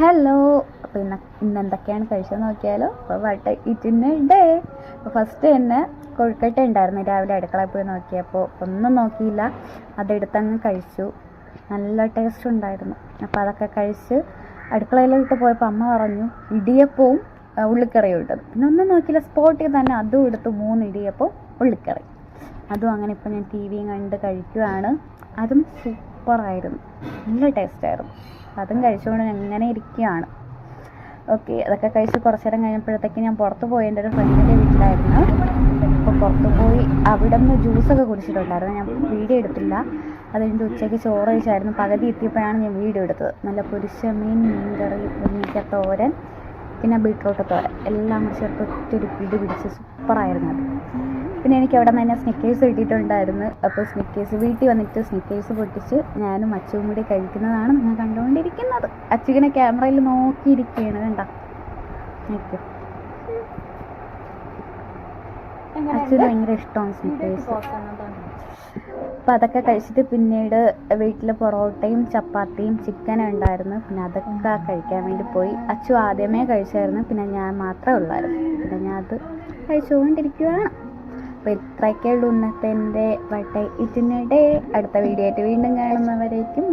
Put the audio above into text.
Hello. അപ്പോൾ ഇന്ന് എന്തൊക്കെയാണ് കഴിച്ചതെന്ന് നോക്കിയാലോ. അപ്പോൾ വട്ട ഇറ്റിന് ഡേ. അപ്പോൾ ഫസ്റ്റ് തന്നെ കൊഴുക്കട്ട ഉണ്ടായിരുന്നു. രാവിലെ അടുക്കളയിൽ പോയി നോക്കിയപ്പോൾ ഒന്നും നോക്കിയില്ല, അതെടുത്തങ്ങ് കഴിച്ചു. നല്ല ടേസ്റ്റ് ഉണ്ടായിരുന്നു. അപ്പോൾ അതൊക്കെ കഴിച്ച് അടുക്കളയിലോട്ട് പോയപ്പോൾ അമ്മ പറഞ്ഞു ഇടിയപ്പവും ഉള്ളിക്കറിയും ഇട്ടത്. പിന്നെ ഒന്നും നോക്കിയില്ല, സ്പോട്ടിൽ തന്നെ അതും എടുത്തു. 3 ഇടിയപ്പവും ഉള്ളിക്കറി. അതും അങ്ങനെ ഇപ്പോൾ ഞാൻ ടി വിയും കണ്ട് കഴിക്കുകയാണ്. അതും സൂപ്പറായിരുന്നു, നല്ല ടേസ്റ്റായിരുന്നു. അതും കഴിച്ചുകൊണ്ട് ഞാൻ അങ്ങനെ ഇരിക്കുകയാണ്. ഓക്കെ, അതൊക്കെ കഴിച്ച് കുറച്ച് നേരം കഴിഞ്ഞപ്പോഴത്തേക്ക് ഞാൻ പുറത്ത് പോയി. എൻ്റെ ഒരു ഫ്രണ്ടിൻ്റെ വീട്ടിലായിരുന്നു. അപ്പോൾ പുറത്ത് പോയി അവിടെ നിന്ന് ജ്യൂസൊക്കെ കുടിച്ചിട്ടുണ്ടായിരുന്നു. ഞാൻ വീഡിയോ എടുത്തില്ല. അത് കഴിഞ്ഞിട്ട് ഉച്ചയ്ക്ക് ചോറ് കഴിച്ചായിരുന്നു. പകുതി എത്തിയപ്പോഴാണ് ഞാൻ വീഡിയോ എടുത്തത്. നല്ല പൊരിച്ച മീൻകറി, മുരിങ്ങയ്ക്ക തോരൻ, പിന്നെ ബീട്രൂട്ട് തോരൻ എല്ലാം കൂടി ചേർത്ത് ഒറ്റൊരു പിടി പിടിച്ച് സൂപ്പറായിരുന്നു അത്. പിന്നെ എനിക്ക് അവിടെ നിന്ന് തന്നെ സ്നിക്കേഴ്സ് കിട്ടിയിട്ടുണ്ടായിരുന്നു. അപ്പോൾ സ്നിക്കേഴ്സ് വീട്ടിൽ വന്നിട്ട് സ്നിക്കേഴ്സ് പൊട്ടിച്ച് ഞാനും അച്ചുവും കൂടി കഴിക്കുന്നതാണ് നിങ്ങൾ കണ്ടുകൊണ്ടിരിക്കുന്നത്. അച്ചുവിനെ ക്യാമറയിൽ നോക്കിയിരിക്കുകയാണ്, കണ്ട എനിക്ക്. അച്ചുവിന് ഭയങ്കര ഇഷ്ടമാണ് സ്നിക്കേഴ്സ്. അപ്പോൾ അതൊക്കെ കഴിച്ചിട്ട് പിന്നീട് വീട്ടിൽ പൊറോട്ടയും ചപ്പാത്തിയും ചിക്കനും ഉണ്ടായിരുന്നു. പിന്നെ അതൊക്കെ കഴിക്കാൻ വേണ്ടി പോയി. അച്ചു ആദ്യമേ കഴിച്ചായിരുന്നു, പിന്നെ ഞാൻ മാത്രമേ ഉള്ളായിരുന്നു. പിന്നെ ഞാൻ അത് കഴിച്ചുകൊണ്ടിരിക്കുകയാണ്. അപ്പോൾ ഇത്രയൊക്കെ ഉള്ളൂ ഇന്നത്തെ എൻ്റെ വട്ട ഇറ്റിനിടെ. അടുത്ത വീഡിയോ ആയിട്ട് വീണ്ടും കാണുന്നവരേക്കും